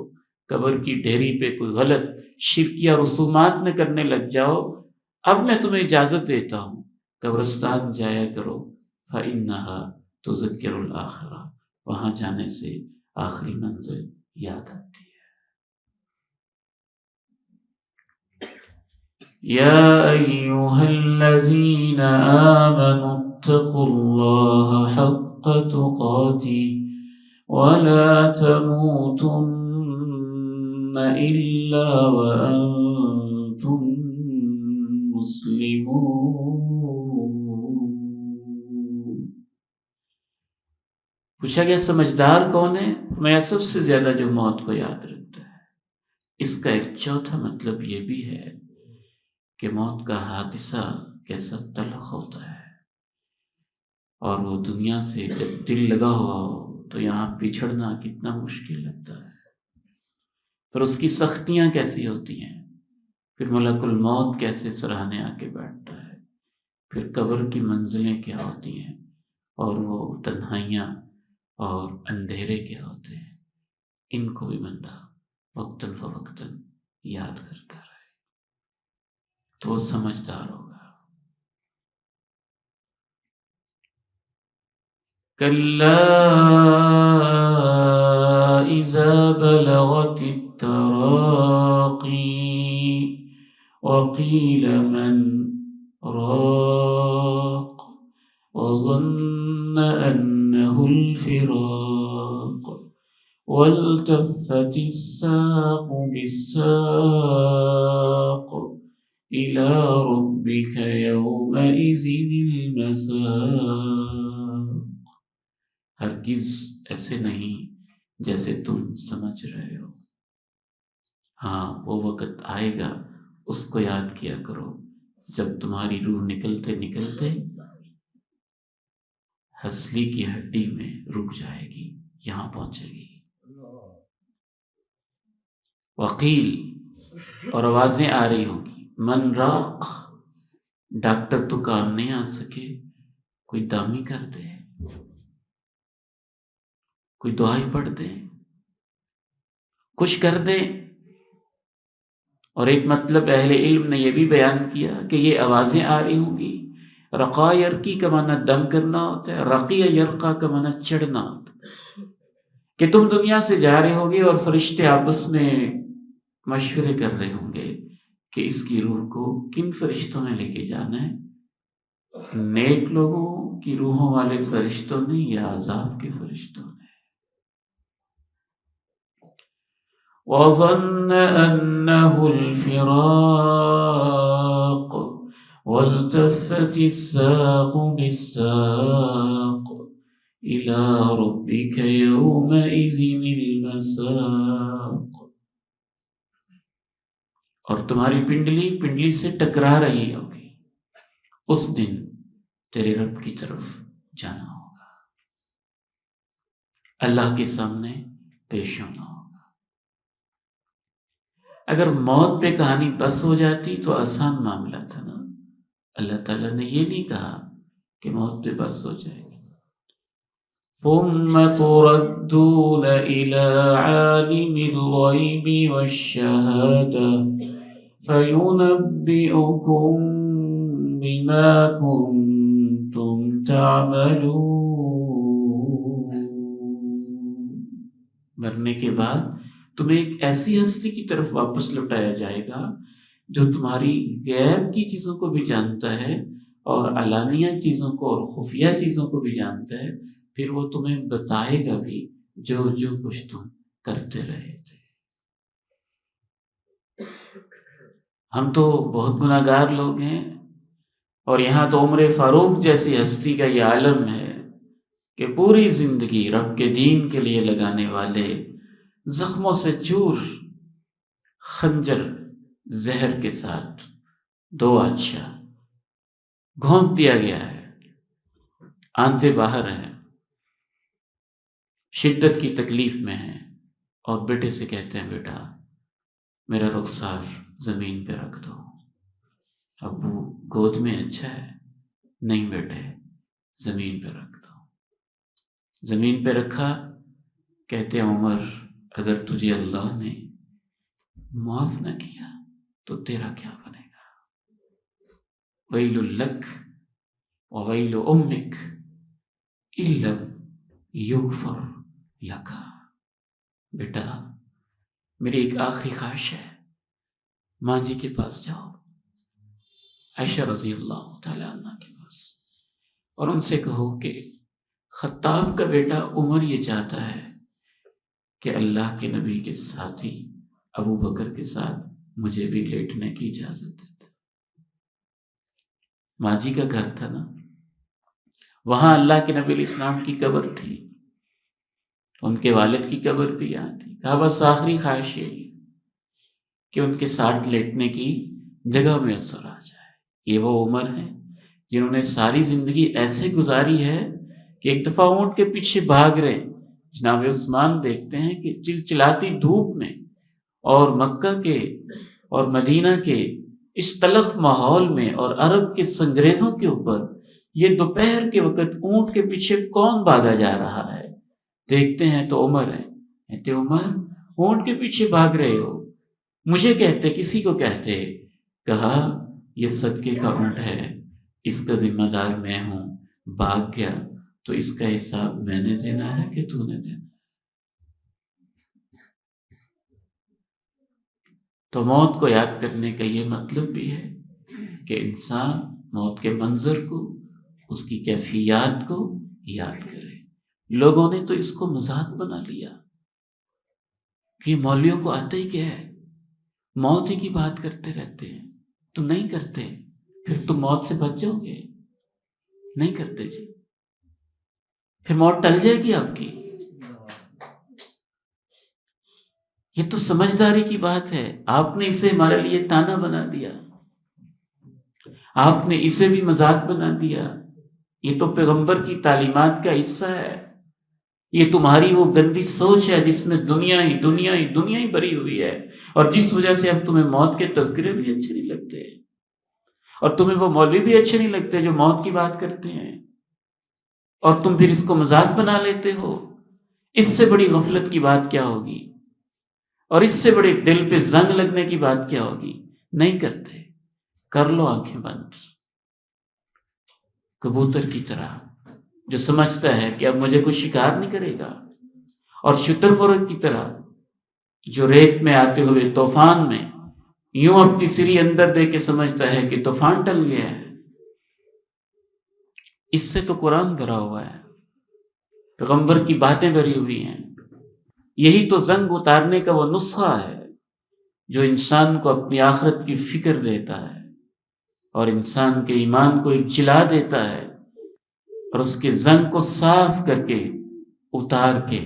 قبر کی ڈھیری پہ کوئی غلط شرکیہ رسومات نہ کرنے لگ جاؤ۔ اب میں تمہیں اجازت دیتا ہوں، قبرستان جایا کرو، فَإِنَّهَا تُذَكِّرُ الْآخِرَةَ، وہاں جانے سے آخری منزل یاد آتی ہے۔ یا ایہا الذین آمنوا اتقوا اللہ حق تقاتہ ولا تموتن الا وانتم مسلمون۔ پوچھا گیا سمجھدار کون ہے؟ میں سب سے زیادہ جو موت کو یاد رکھتا ہے۔ اس کا ایک چوتھا مطلب یہ بھی ہے کہ موت کا حادثہ کیسا تلخ ہوتا ہے، اور وہ دنیا سے جب دل لگا ہوا ہو تو یہاں بچھڑنا کتنا مشکل لگتا ہے، پھر اس کی سختیاں کیسی ہوتی ہیں، پھر ملک الموت کیسے سراہنے آ کے بیٹھتا ہے، پھر قبر کی منزلیں کیا ہوتی ہیں، اور وہ تنہائیاں اور اندھیرے کیا ہوتے ہیں، ان کو بھی بندہ وقتاً فوقتاً یاد کرتا رہے تو وہ سمجھدار ہوگا۔ کلا اذا بلغت التراقی وقیل من راق وظن انه الفراق والتفت الساق بالساق إلى ربك يومئذ المساق۔ ہرگز ایسے نہیں جیسے تم سمجھ رہے ہو، ہاں وہ وقت آئے گا، اس کو یاد کیا کرو جب تمہاری روح نکلتے نکلتے ہنسلی کی ہڈی میں رک جائے گی، یہاں پہنچے گی۔ وکیل اور آوازیں آ رہی ہوں گی، من راق، ڈاکٹر تو کام نہیں آ سکے، کوئی دامی کر دے، کوئی دعائی پڑھ دے، کچھ کر دے۔ اور ایک مطلب اہل علم نے یہ بھی بیان کیا کہ یہ آوازیں آ رہی ہوں گی، رقا یرقی کا معنی دم کرنا ہوتا ہے، رقی یرقا کا معنی چڑھنا ہوتا ہے، کہ تم دنیا سے جا رہے ہوگے اور فرشتے آپس میں مشورے کر رہے ہوں گے کہ اس کی روح کو کن فرشتوں نے لے کے جانا ہے، نیک لوگوں کی روحوں والے فرشتوں نے یا عذاب کے فرشتوں نے۔ وَظَنَّ أَنَّهُ الْفِرَاقُ وَالْتَفَّتِ السَّاقُ بِالسَّاقِ إِلَى رَبِّكَ يَوْمَئِذٍ الْمَسَاقُ۔ اور تمہاری پنڈلی پنڈلی سے ٹکرا رہی ہوگی، اس دن تیرے رب کی طرف جانا ہوگا، اللہ کے سامنے پیش ہونا ہوگا۔ اگر موت پہ کہانی بس ہو جاتی تو آسان معاملہ تھا نا، اللہ تعالیٰ نے یہ نہیں کہا کہ موت پہ بس ہو جائے گی۔ ثم تردون إلى عالم الغيب والشهادة فينبئكم بما كنتم تعملون۔ مرنے کے بعد تمہیں ایک ایسی ہستی کی طرف واپس لوٹایا جائے گا جو تمہاری غیب کی چیزوں کو بھی جانتا ہے اور علانیہ چیزوں کو اور خفیہ چیزوں کو بھی جانتا ہے، پھر وہ تمہیں بتائے گا بھی جو جو کچھ تم کرتے رہے تھے۔ ہم تو بہت گناہ گار لوگ ہیں، اور یہاں تو عمر فاروق جیسی ہستی کا یہ عالم ہے کہ پوری زندگی رب کے دین کے لیے لگانے والے، زخموں سے چور، خنجر زہر کے ساتھ دو بادشاہ گھونپ دیا گیا ہے، آنتے باہر ہیں، شدت کی تکلیف میں ہیں، اور بیٹے سے کہتے ہیں بیٹا میرا رخسار زمین پہ رکھ دو۔ ابو گود میں اچھا ہے، نہیں بیٹے زمین پہ رکھ دو۔ زمین پہ رکھا، کہتے ہیں عمر اگر تجھے اللہ نے معاف نہ کیا تو تیرا کیا بنے گا؟ ویل لک وویل امک ان لم یغفر لک۔ بیٹا میری ایک آخری خواہش ہے، ماں جی کے پاس جاؤ، عائشہ رضی اللہ تعالیٰ عنہ کے پاس، اور ان سے کہو کہ خطاب کا بیٹا عمر یہ چاہتا ہے کہ اللہ کے نبی کے ساتھی ابو بکر کے ساتھ مجھے بھی لیٹنے کی اجازت دیتے۔ ماں جی کا گھر تھا نا، وہاں اللہ کے نبی علیہ السلام کی قبر تھی، ان کے والد کی قبر بھی یہاں تھی۔ کہا بس آخری خواہش یہی کہ ان کے ساتھ لیٹنے کی جگہ میسر آ جائے۔ یہ وہ عمر ہے جنہوں نے ساری زندگی ایسے گزاری ہے کہ ایک دفعہ اونٹ کے پیچھے بھاگ رہے جناب عثمان دیکھتے ہیں کہ چلچلاتی دھوپ میں اور مکہ کے اور مدینہ کے اس تلخ ماحول میں اور عرب کے سنگریزوں کے اوپر یہ دوپہر کے وقت اونٹ کے پیچھے کون بھاگا جا رہا ہے؟ دیکھتے ہیں تو عمر ہے، کہتے عمر اونٹ کے پیچھے بھاگ رہے ہو، مجھے کہتے کسی کو کہتے؟ کہا یہ صدقے کا اونٹ ہے، اس کا ذمہ دار میں ہوں، بھاگ گیا تو اس کا حساب میں نے دینا ہے کہ تو نے دینا؟ تو موت کو یاد کرنے کا یہ مطلب بھی ہے کہ انسان موت کے منظر کو، اس کی کیفیات کو یاد کرے۔ لوگوں نے تو اس کو مذاق بنا لیا کہ مولویوں کو آتا ہی کیا ہے، موت ہی کی بات کرتے رہتے ہیں۔ تم نہیں کرتے پھر تم موت سے بچ جاؤ گے؟ نہیں کرتے جی، پھر موت ٹل جائے گی آپ کی۔ یہ تو سمجھداری کی بات ہے، آپ نے اسے ہمارے لیے تانا بنا دیا۔ آپ نے اسے بھی مذاق بنا دیا۔ یہ تو پیغمبر کی تعلیمات کا حصہ ہے، یہ تمہاری وہ گندی سوچ ہے جس میں دنیا ہی بری ہوئی ہے، اور جس وجہ سے اب تمہیں موت کے تذکرے بھی اچھے نہیں لگتے، اور تمہیں وہ مولوی بھی اچھے نہیں لگتے جو موت کی بات کرتے ہیں، اور تم پھر اس کو مذاق بنا لیتے ہو۔ اس سے بڑی غفلت کی بات کیا ہوگی، اور اس سے بڑے دل پہ زنگ لگنے کی بات کیا ہوگی؟ نہیں کرتے۔ کر لو آنکھیں بند، کبوتر کی طرح جو سمجھتا ہے کہ اب مجھے کوئی شکار نہیں کرے گا، اور شتر مرغ کی طرح جو ریت میں آتے ہوئے طوفان میں یوں اپنی سری اندر دے کے سمجھتا ہے کہ طوفان ٹل گیا ہے۔ اس سے تو قرآن بھرا ہوا ہے، پیغمبر کی باتیں بھری ہوئی ہیں۔ یہی تو زنگ اتارنے کا وہ نسخہ ہے جو انسان کو اپنی آخرت کی فکر دیتا ہے، اور انسان کے ایمان کو ایک جلا دیتا ہے، اور اس کے زنگ کو صاف کر کے اتار کے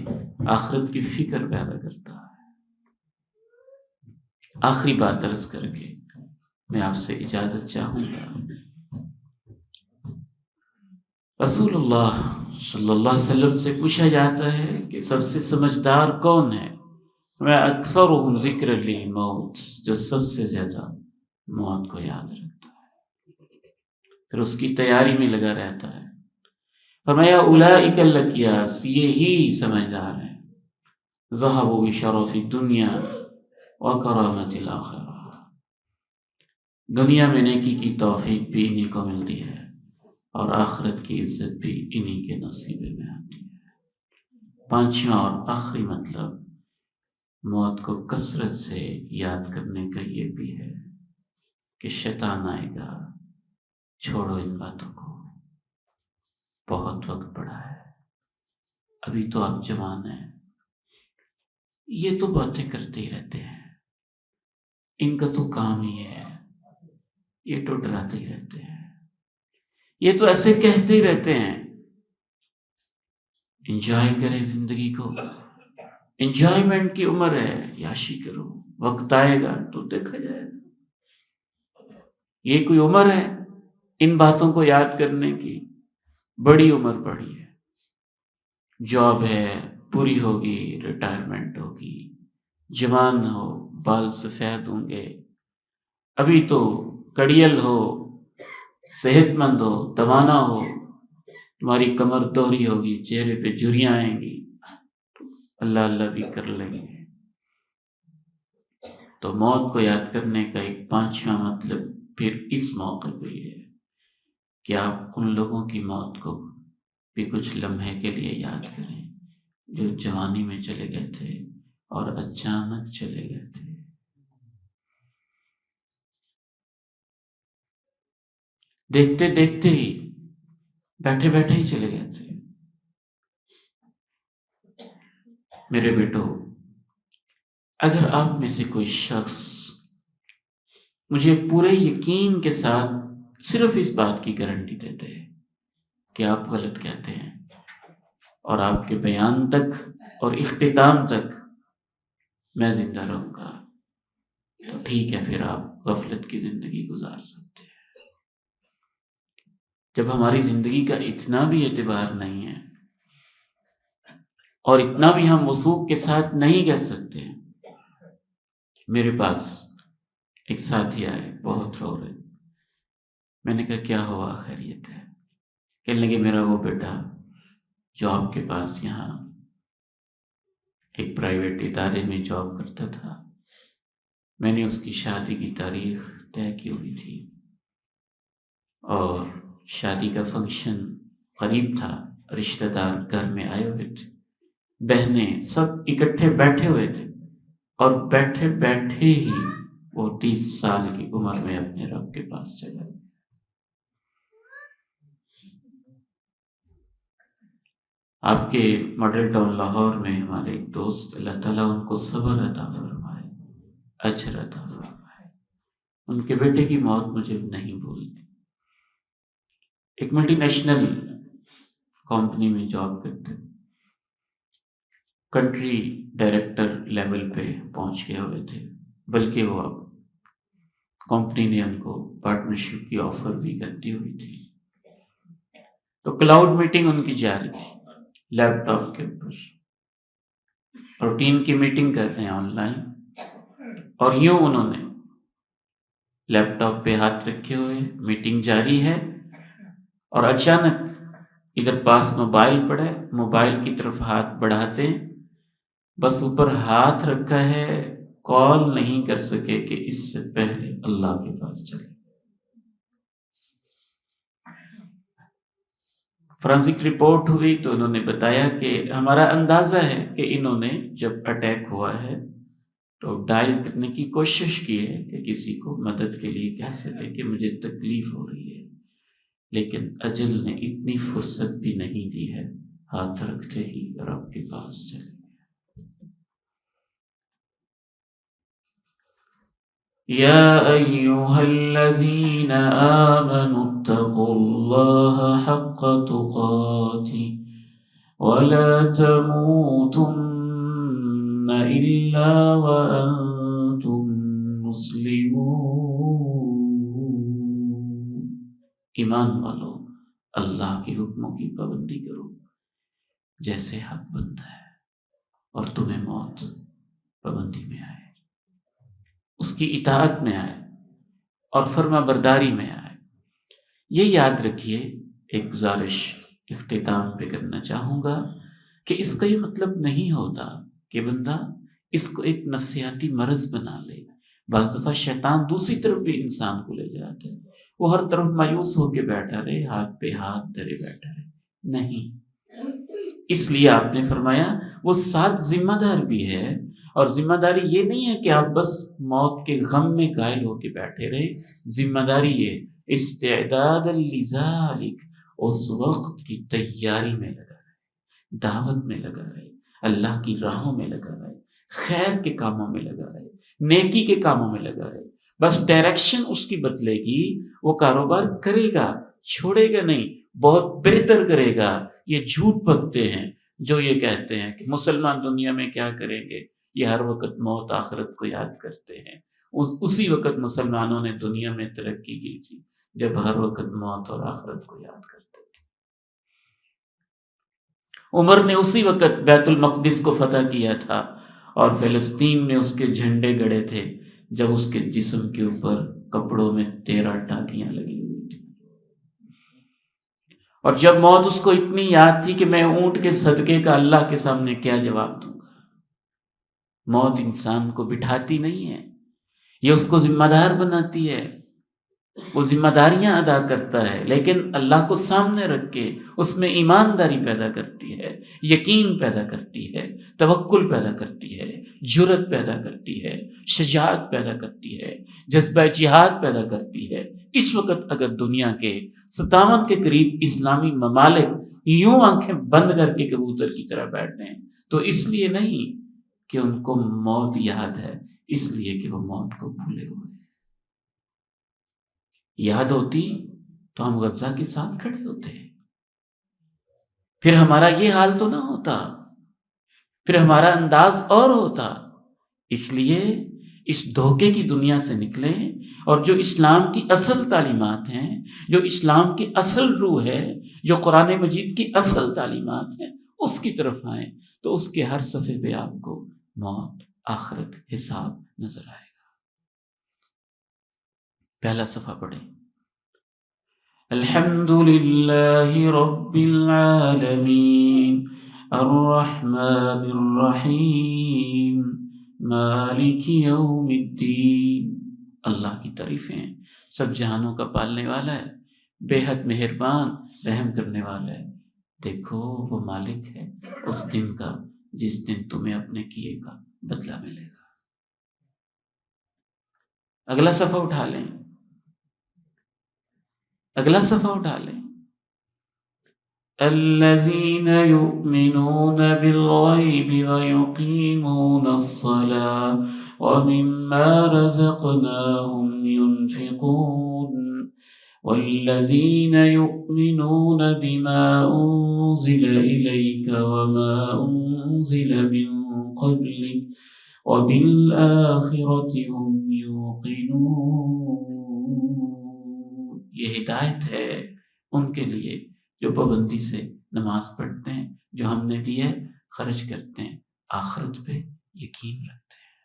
آخرت کی فکر پیدا کرتا ہے۔ آخری بات عرض کر کے میں آپ سے اجازت چاہوں گا۔ رسول اللہ صلی اللہ علیہ وسلم سے پوچھا جاتا ہے کہ سب سے سمجھدار کون ہے؟ میں اکثرہم ذکر للموت، جو سب سے زیادہ موت کو یاد رکھتا ہے، پھر اس کی تیاری میں لگا رہتا ہے۔ فرمایا اولئک الاکیاس، یہی سمجھدار ہیں، ذہبوا بشرف الدنیا وکرامت الآخرہ، دنیا میں نیکی کی توفیق بھی انہی کو ملتی ہے، اور آخرت کی عزت بھی انہی کے نصیبے میں آتی ہے۔ پانچواں اور آخری مطلب موت کو کثرت سے یاد کرنے کا یہ بھی ہے کہ شیطان آئے گا، چھوڑو ان باتوں کو، بہت وقت پڑا ہے، ابھی تو آپ جوان ہیں، یہ تو باتیں کرتے ہی رہتے ہیں، ان کا تو کام ہی ہے، یہ تو ڈراتے ہی رہتے ہیں، یہ تو ایسے کہتے ہی رہتے ہیں۔ انجوائے کریں زندگی کو، انجوائمنٹ کی عمر ہے، یاشی کرو، وقت آئے گا تو دیکھا جائے گا۔ یہ کوئی عمر ہے ان باتوں کو یاد کرنے کی؟ بڑی عمر پڑی ہے، جاب ہے پوری ہوگی، ریٹائرمنٹ ہوگی، جوان ہو، بال سفید ہوں گے، ابھی تو کڑیل ہو، صحت مند ہو، توانا ہو، تمہاری کمر دوہری ہوگی، چہرے پہ جھریاں آئیں گی، اللہ اللہ بھی کر لیں گے۔ تو موت کو یاد کرنے کا ایک پانچواں مطلب پھر اس موقع پہ یہ ہے کہ آپ ان لوگوں کی موت کو بھی کچھ لمحے کے لیے یاد کریں جو جوانی میں چلے گئے تھے اور اچانک چلے گئے تھے۔ دیکھتے دیکھتے ہی، بیٹھے بیٹھے ہی چلے گئے تھے۔ میرے بیٹو، اگر آپ میں سے کوئی شخص مجھے پورے یقین کے ساتھ صرف اس بات کی گارنٹی دیتے ہیں کہ آپ غلط کہتے ہیں، اور آپ کے بیان تک اور اختتام تک میں زندہ رہوں گا، تو ٹھیک ہے، پھر آپ غفلت کی زندگی گزار سکتے ہیں۔ جب ہماری زندگی کا اتنا بھی اعتبار نہیں ہے اور اتنا بھی ہم وثوق کے ساتھ نہیں کہہ سکتے، میرے پاس ایک ساتھی آئے، بہت رو رہے، میں نے کہا کیا ہوا، خیریت ہے؟ کہنے لگے میرا وہ بیٹا جو آپ کے پاس یہاں ایک پرائیویٹ ادارے میں جاب کرتا تھا، میں نے اس کی شادی کی تاریخ طے کی ہوئی تھی، اور شادی کا فنکشن قریب تھا، رشتہ دار گھر میں آئے ہوئے تھے، بہنیں سب اکٹھے بیٹھے ہوئے تھے، اور بیٹھے بیٹھے ہی وہ 30 سال کی عمر میں اپنے رب کے پاس چلا گیا۔ آپ کے ماڈل ٹاؤن لاہور میں ہمارے ایک دوست، اللہ تعالیٰ ان کو صبر عطا فرمائے، اجر عطا فرمائے، ان کے بیٹے کی موت مجھے نہیں بھولتی۔ ایک ملٹی نیشنل کمپنی میں جاب کرتے، کنٹری ڈائریکٹر لیول پہ پہنچ گئے ہوئے تھے، بلکہ وہ اب کمپنی نے ان کو پارٹنرشپ کی آفر بھی کرتی ہوئی تھی. تو کلاؤڈ میٹنگ ان کی جاری تھی لیپ ٹاپ کے اوپر، روٹین کی میٹنگ کر رہے ہیں آن لائن، اور یوں انہوں نے لیپ ٹاپ پہ ہاتھ رکھے ہوئے میٹنگ جاری ہے، اور اچانک ادھر پاس موبائل پڑا ہے، موبائل کی طرف ہاتھ بڑھاتے ہیں، بس اوپر ہاتھ رکھا ہے، کال نہیں کر سکے کہ اس سے پہلے اللہ کے پاس چلے. فرانسک رپورٹ ہوئی تو انہوں نے بتایا کہ ہمارا اندازہ ہے کہ انہوں نے جب اٹیک ہوا ہے تو ڈائل کرنے کی کوشش کی ہے کہ کسی کو مدد کے لیے کہہ سکے کہ مجھے تکلیف ہو رہی ہے، لیکن اجل نے اتنی فرصت بھی نہیں دی ہے، ہاتھ رکھتے ہی رب کے پاس چلے. يا أيها الذين آمنوا اتقوا الله حق تقاته ولا تموتن إلا وأنتم مسلمون. ایمان والو، اللہ کے حکموں کی پابندی کرو جیسے حق بنتا ہے، اور تمہیں موت پابندی میں آئے، اس کی اطاعت میں آئے اور فرما برداری میں آئے. یہ یاد رکھیے. ایک گزارش اختتام پہ کرنا چاہوں گا کہ اس کا یہ مطلب نہیں ہوتا کہ بندہ اس کو ایک نفسیاتی مرض بنا لے. بعض دفعہ شیطان دوسری طرف بھی انسان کو لے جاتا ہے، وہ ہر طرف مایوس ہو کے بیٹھا رہے، ہاتھ پہ ہاتھ دھرے بیٹھا رہے. نہیں، اس لیے آپ نے فرمایا وہ ساتھ ذمہ دار بھی ہے، اور ذمہ داری یہ نہیں ہے کہ آپ بس موت کے غم میں قائل ہو کے بیٹھے رہے. ذمہ داری یہ استعداد لذالک، اس وقت کی تیاری میں لگا رہے، دعوت میں لگا رہے، اللہ کی راہوں میں لگا رہے، خیر کے کاموں میں لگا رہے، نیکی کے کاموں میں لگا رہے. بس ڈائریکشن اس کی بدلے گی، وہ کاروبار کرے گا، چھوڑے گا نہیں، بہت بہتر کرے گا. یہ جھوٹ بکتے ہیں جو یہ کہتے ہیں کہ مسلمان دنیا میں کیا کریں گے، یہ ہر وقت موت آخرت کو یاد کرتے ہیں. اسی وقت مسلمانوں نے دنیا میں ترقی کی تھی جب ہر وقت موت اور آخرت کو یاد کرتے تھے. عمر نے اسی وقت بیت المقدس کو فتح کیا تھا اور فلسطین میں اس کے جھنڈے گڑے تھے جب اس کے جسم کے اوپر کپڑوں میں 13 ٹاکیاں لگی ہوئی تھی. اور جب موت اس کو اتنی یاد تھی کہ میں اونٹ کے صدقے کا اللہ کے سامنے کیا جواب دوں گا. موت انسان کو بٹھاتی نہیں ہے، یہ اس کو ذمہ دار بناتی ہے. وہ ذمہ داریاں ادا کرتا ہے، لیکن اللہ کو سامنے رکھ کے اس میں ایمانداری پیدا کرتی ہے، یقین پیدا کرتی ہے، توکل پیدا کرتی ہے، جرت پیدا کرتی ہے، شجاعت پیدا کرتی ہے، جذبہ جہاد پیدا کرتی ہے. اس وقت اگر دنیا کے 57 کے قریب اسلامی ممالک یوں آنکھیں بند کر کے کبوتر کی طرح بیٹھے ہیں تو اس لیے نہیں کہ ان کو موت یاد ہے، اس لیے کہ وہ موت کو بھولے ہوئے. یاد ہوتی تو ہم غزہ کے ساتھ کھڑے ہوتے، پھر ہمارا یہ حال تو نہ ہوتا، پھر ہمارا انداز اور ہوتا. اس لیے اس دھوکے کی دنیا سے نکلیں اور جو اسلام کی اصل تعلیمات ہیں، جو اسلام کی اصل روح ہے، جو قرآن مجید کی اصل تعلیمات ہیں، اس کی طرف آئیں تو اس کے ہر صفحے پہ آپ کو موت، آخرت، حساب نظر آئے گا. پہلا صفحہ پڑھیں. الحمد للہ رب العالمین الرحمن الرحیم مالک یوم الدین. اللہ کی تعریفیں، سب جہانوں کا پالنے والا ہے، بے حد مہربان، رحم کرنے والا ہے. دیکھو وہ مالک ہے اس دن کا جس دن تمہیں اپنے کیے کا بدلہ ملے گا. اگلا صفحہ اٹھا لیں، اگلا صفحہ اٹھا لیں. الذین یؤمنون بالغیب ویقیمون الصلاة ومما رزقناهم ينفقون والذین یؤمنون بما انزل الیک وما انزل من قبلک وَبِالْآخِرَةِ هُمْ يُوقِنُونَ۔ یہ ہدایت ہے ان کے لیے جو پابندی سے نماز پڑھتے ہیں، جو ہم نے دی ہے خرچ کرتے ہیں، آخرت پہ یقین رکھتے ہیں۔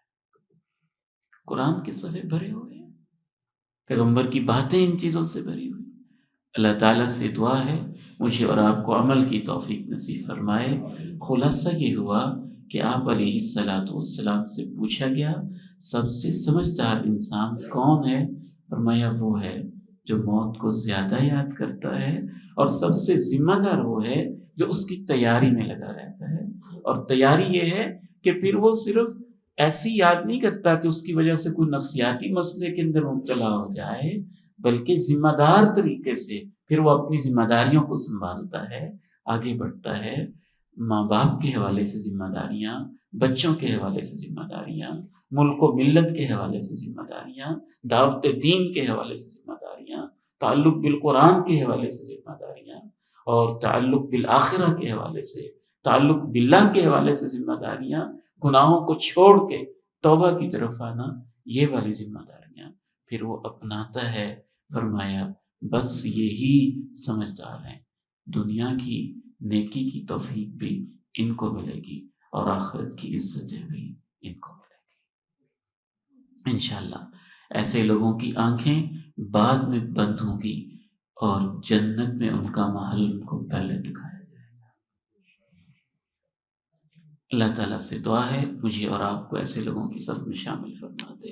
قرآن کے صفحے بھرے ہوئے ہیں، پیغمبر کی باتیں ان چیزوں سے بھری ہوئی۔ اللہ تعالیٰ سے دعا ہے مجھے اور آپ کو عمل کی توفیق نصیب فرمائے۔ خلاصہ یہ ہوا کہ آپ علیہ السلام سے پوچھا گیا سب سے سمجھدار انسان کون ہے؟ فرمایا وہ ہے جو موت کو زیادہ یاد کرتا ہے، اور سب سے ذمہ دار وہ ہے جو اس کی تیاری میں لگا رہتا ہے۔ اور تیاری یہ ہے کہ پھر وہ صرف ایسی یاد نہیں کرتا کہ اس کی وجہ سے کوئی نفسیاتی مسئلے کے اندر مبتلا ہو جائے، بلکہ ذمہ دار طریقے سے پھر وہ اپنی ذمہ داریوں کو سنبھالتا ہے، آگے بڑھتا ہے۔ ماں باپ کے حوالے سے ذمہ داریاں، بچوں کے حوالے سے ذمہ داریاں، ملک و ملت کے حوالے سے ذمہ داریاں، دعوت دین کے حوالے سے ذمہ داریاں، تعلق بالقرآن کے حوالے سے ذمہ داریاں، اور تعلق بالآخرہ کے حوالے سے، تعلق باللہ کے حوالے سے ذمہ داریاں، گناہوں کو چھوڑ کے توبہ کی طرف آنا، یہ والی ذمہ داریاں پھر وہ اپناتا ہے۔ فرمایا بس یہی سمجھدار ہیں، دنیا کی نیکی کی توفیق بھی ان کو ملے گی اور آخرت کی عزتیں بھی ان کو ملے گی انشاءاللہ۔ ایسے لوگوں کی آنکھیں بعد میں بند ہوں گی اور جنت میں ان کا محل ان کو پہلے دکھایا جائے گا۔ اللہ تعالیٰ سے دعا ہے مجھے اور آپ کو ایسے لوگوں کی صف میں شامل فرما دے۔